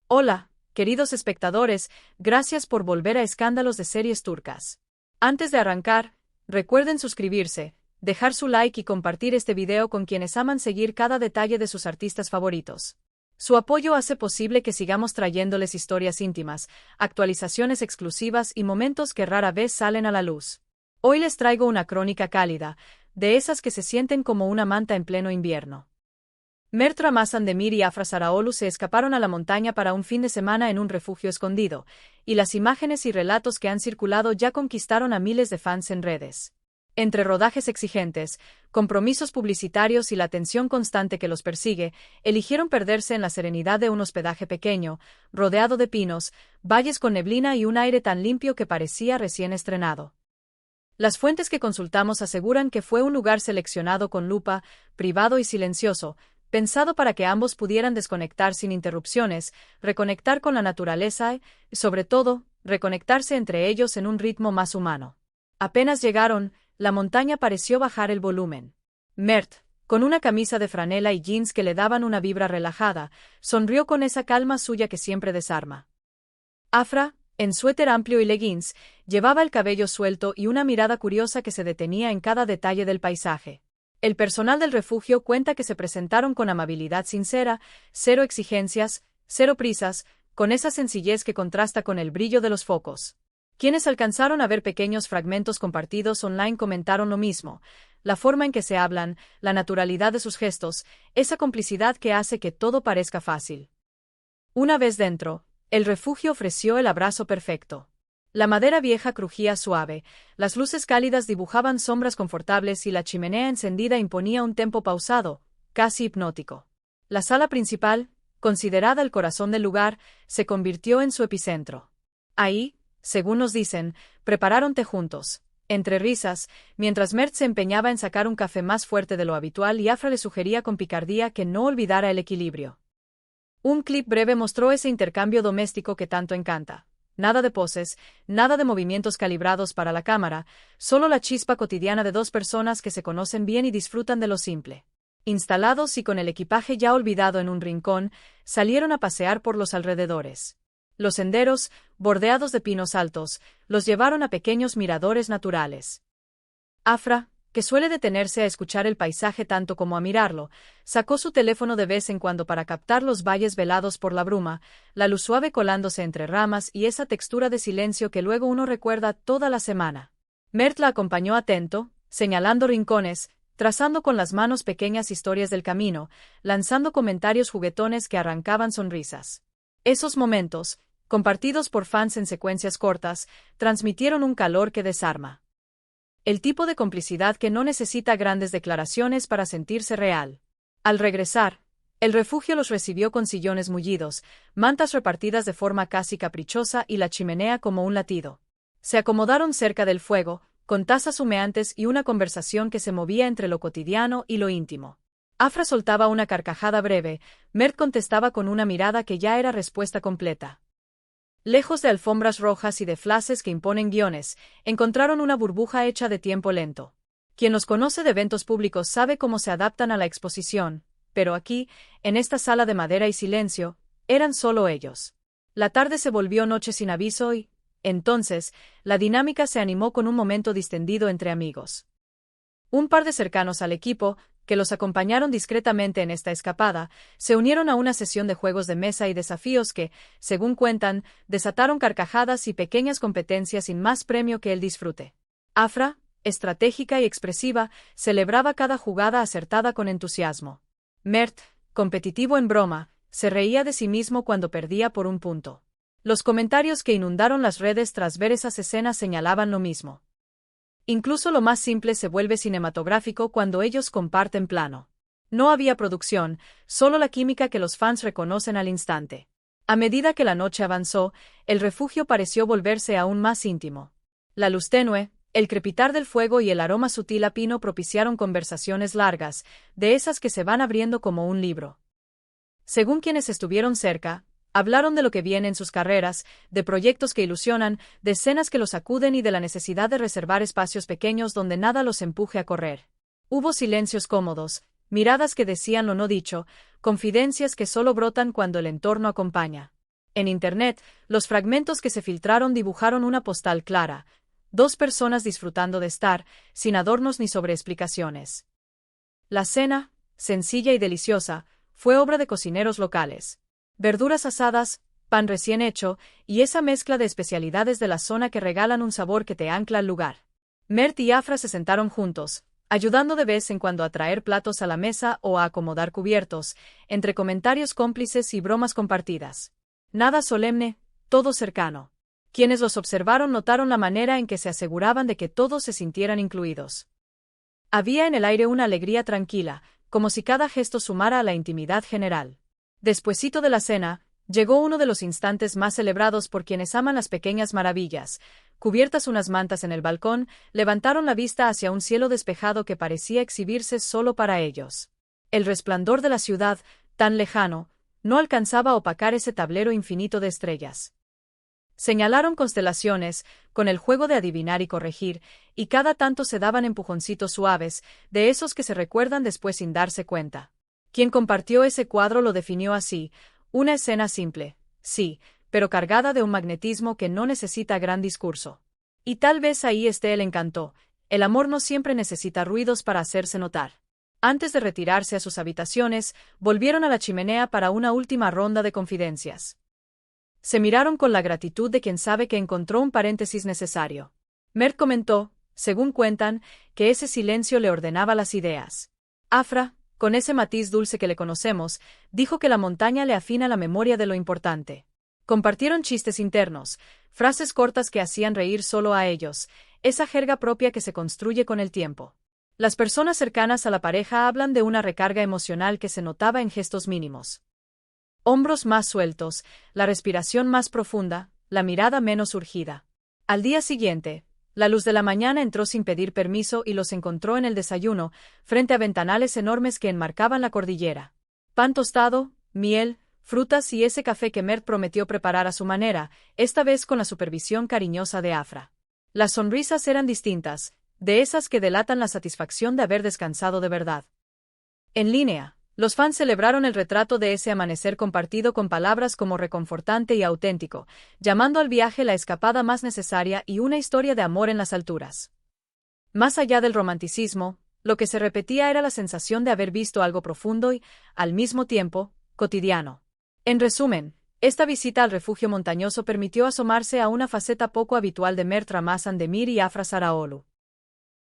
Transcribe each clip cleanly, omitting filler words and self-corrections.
Hola, queridos espectadores, gracias por volver a Escándalos de Series Turcas. Antes de arrancar, recuerden suscribirse, dejar su like y compartir este video con quienes aman seguir cada detalle de sus artistas favoritos. Su apoyo hace posible que sigamos trayéndoles historias íntimas, actualizaciones exclusivas y momentos que rara vez salen a la luz. Hoy les traigo una crónica cálida, de esas que se sienten como una manta en pleno invierno. Mert Ramazandemir y Afra Sarıoğlu se escaparon a la montaña para un fin de semana en un refugio escondido, y las imágenes y relatos que han circulado ya conquistaron a miles de fans en redes. Entre rodajes exigentes, compromisos publicitarios y la tensión constante que los persigue, eligieron perderse en la serenidad de un hospedaje pequeño, rodeado de pinos, valles con neblina y un aire tan limpio que parecía recién estrenado. Las fuentes que consultamos aseguran que fue un lugar seleccionado con lupa, privado y silencioso, pensado para que ambos pudieran desconectar sin interrupciones, reconectar con la naturaleza y, sobre todo, reconectarse entre ellos en un ritmo más humano. Apenas llegaron, la montaña pareció bajar el volumen. Mert, con una camisa de franela y jeans que le daban una vibra relajada, sonrió con esa calma suya que siempre desarma. Afra, en suéter amplio y leggings, llevaba el cabello suelto y una mirada curiosa que se detenía en cada detalle del paisaje. El personal del refugio cuenta que se presentaron con amabilidad sincera, cero exigencias, cero prisas, con esa sencillez que contrasta con el brillo de los focos. Quienes alcanzaron a ver pequeños fragmentos compartidos online comentaron lo mismo: la forma en que se hablan, la naturalidad de sus gestos, esa complicidad que hace que todo parezca fácil. Una vez dentro, el refugio ofreció el abrazo perfecto. La madera vieja crujía suave, las luces cálidas dibujaban sombras confortables y la chimenea encendida imponía un tempo pausado, casi hipnótico. La sala principal, considerada el corazón del lugar, se convirtió en su epicentro. Ahí, según nos dicen, prepararon té juntos, entre risas, mientras Mert se empeñaba en sacar un café más fuerte de lo habitual y Afra le sugería con picardía que no olvidara el equilibrio. Un clip breve mostró ese intercambio doméstico que tanto encanta. Nada de poses, nada de movimientos calibrados para la cámara, solo la chispa cotidiana de dos personas que se conocen bien y disfrutan de lo simple. Instalados y con el equipaje ya olvidado en un rincón, salieron a pasear por los alrededores. Los senderos, bordeados de pinos altos, los llevaron a pequeños miradores naturales. Afra, que suele detenerse a escuchar el paisaje tanto como a mirarlo, sacó su teléfono de vez en cuando para captar los valles velados por la bruma, la luz suave colándose entre ramas y esa textura de silencio que luego uno recuerda toda la semana. Mert la acompañó atento, señalando rincones, trazando con las manos pequeñas historias del camino, lanzando comentarios juguetones que arrancaban sonrisas. Esos momentos, compartidos por fans en secuencias cortas, transmitieron un calor que desarma. El tipo de complicidad que no necesita grandes declaraciones para sentirse real. Al regresar, el refugio los recibió con sillones mullidos, mantas repartidas de forma casi caprichosa y la chimenea como un latido. Se acomodaron cerca del fuego, con tazas humeantes y una conversación que se movía entre lo cotidiano y lo íntimo. Afra soltaba una carcajada breve, Mert contestaba con una mirada que ya era respuesta completa. Lejos de alfombras rojas y de flashes que imponen guiones, encontraron una burbuja hecha de tiempo lento. Quien los conoce de eventos públicos sabe cómo se adaptan a la exposición, pero aquí, en esta sala de madera y silencio, eran solo ellos. La tarde se volvió noche sin aviso y, entonces, la dinámica se animó con un momento distendido entre amigos. Un par de cercanos al equipo, que los acompañaron discretamente en esta escapada, se unieron a una sesión de juegos de mesa y desafíos que, según cuentan, desataron carcajadas y pequeñas competencias sin más premio que el disfrute. Afra, estratégica y expresiva, celebraba cada jugada acertada con entusiasmo. Mert, competitivo en broma, se reía de sí mismo cuando perdía por un punto. Los comentarios que inundaron las redes tras ver esas escenas señalaban lo mismo. Incluso lo más simple se vuelve cinematográfico cuando ellos comparten plano. No había producción, solo la química que los fans reconocen al instante. A medida que la noche avanzó, el refugio pareció volverse aún más íntimo. La luz tenue, el crepitar del fuego y el aroma sutil a pino propiciaron conversaciones largas, de esas que se van abriendo como un libro. Según quienes estuvieron cerca, hablaron de lo que viene en sus carreras, de proyectos que ilusionan, de escenas que los sacuden y de la necesidad de reservar espacios pequeños donde nada los empuje a correr. Hubo silencios cómodos, miradas que decían lo no dicho, confidencias que solo brotan cuando el entorno acompaña. En Internet, los fragmentos que se filtraron dibujaron una postal clara: dos personas disfrutando de estar, sin adornos ni sobreexplicaciones. La cena, sencilla y deliciosa, fue obra de cocineros locales. Verduras asadas, pan recién hecho, y esa mezcla de especialidades de la zona que regalan un sabor que te ancla al lugar. Mert y Afra se sentaron juntos, ayudando de vez en cuando a traer platos a la mesa o a acomodar cubiertos, entre comentarios cómplices y bromas compartidas. Nada solemne, todo cercano. Quienes los observaron notaron la manera en que se aseguraban de que todos se sintieran incluidos. Había en el aire una alegría tranquila, como si cada gesto sumara a la intimidad general. Despuesito de la cena, llegó uno de los instantes más celebrados por quienes aman las pequeñas maravillas. Cubiertas unas mantas en el balcón, levantaron la vista hacia un cielo despejado que parecía exhibirse solo para ellos. El resplandor de la ciudad, tan lejano, no alcanzaba a opacar ese tablero infinito de estrellas. Señalaron constelaciones, con el juego de adivinar y corregir, y cada tanto se daban empujoncitos suaves, de esos que se recuerdan después sin darse cuenta. Quien compartió ese cuadro lo definió así: una escena simple, sí, pero cargada de un magnetismo que no necesita gran discurso. Y tal vez ahí esté el encanto: el amor no siempre necesita ruidos para hacerse notar. Antes de retirarse a sus habitaciones, volvieron a la chimenea para una última ronda de confidencias. Se miraron con la gratitud de quien sabe que encontró un paréntesis necesario. Mert comentó, según cuentan, que ese silencio le ordenaba las ideas. Afra, con ese matiz dulce que le conocemos, dijo que la montaña le afina la memoria de lo importante. Compartieron chistes internos, frases cortas que hacían reír solo a ellos, esa jerga propia que se construye con el tiempo. Las personas cercanas a la pareja hablan de una recarga emocional que se notaba en gestos mínimos. Hombros más sueltos, la respiración más profunda, la mirada menos urgida. Al día siguiente, la luz de la mañana entró sin pedir permiso y los encontró en el desayuno, frente a ventanales enormes que enmarcaban la cordillera. Pan tostado, miel, frutas y ese café que Mert prometió preparar a su manera, esta vez con la supervisión cariñosa de Afra. Las sonrisas eran distintas, de esas que delatan la satisfacción de haber descansado de verdad. En línea, los fans celebraron el retrato de ese amanecer compartido con palabras como reconfortante y auténtico, llamando al viaje la escapada más necesaria y una historia de amor en las alturas. Más allá del romanticismo, lo que se repetía era la sensación de haber visto algo profundo y, al mismo tiempo, cotidiano. En resumen, esta visita al refugio montañoso permitió asomarse a una faceta poco habitual de Mert Ramazan Demir y Afra Saraoglu.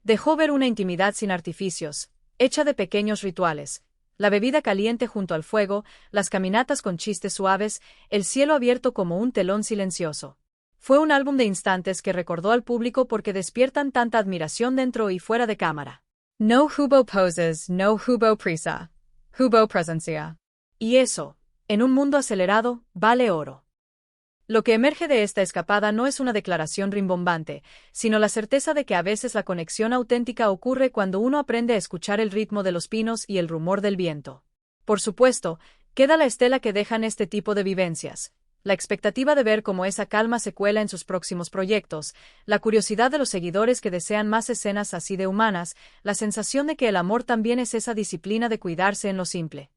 Dejó ver una intimidad sin artificios, hecha de pequeños rituales. La bebida caliente junto al fuego, las caminatas con chistes suaves, el cielo abierto como un telón silencioso. Fue un álbum de instantes que recordó al público porque despiertan tanta admiración dentro y fuera de cámara. No hubo poses, no hubo prisa. Hubo presencia. Y eso, en un mundo acelerado, vale oro. Lo que emerge de esta escapada no es una declaración rimbombante, sino la certeza de que a veces la conexión auténtica ocurre cuando uno aprende a escuchar el ritmo de los pinos y el rumor del viento. Por supuesto, queda la estela que dejan este tipo de vivencias, la expectativa de ver cómo esa calma se cuela en sus próximos proyectos, la curiosidad de los seguidores que desean más escenas así de humanas, la sensación de que el amor también es esa disciplina de cuidarse en lo simple.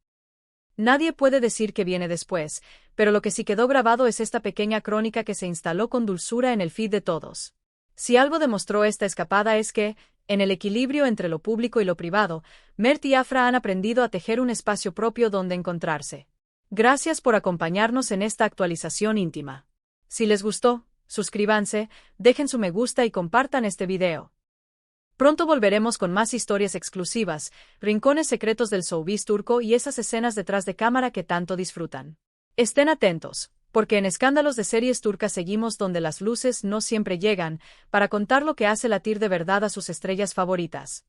Nadie puede decir qué viene después, pero lo que sí quedó grabado es esta pequeña crónica que se instaló con dulzura en el feed de todos. Si algo demostró esta escapada es que, en el equilibrio entre lo público y lo privado, Mert y Afra han aprendido a tejer un espacio propio donde encontrarse. Gracias por acompañarnos en esta actualización íntima. Si les gustó, suscríbanse, dejen su me gusta y compartan este video. Pronto volveremos con más historias exclusivas, rincones secretos del showbiz turco y esas escenas detrás de cámara que tanto disfrutan. Estén atentos, porque en Escándalos de Series Turcas seguimos donde las luces no siempre llegan, para contar lo que hace latir de verdad a sus estrellas favoritas.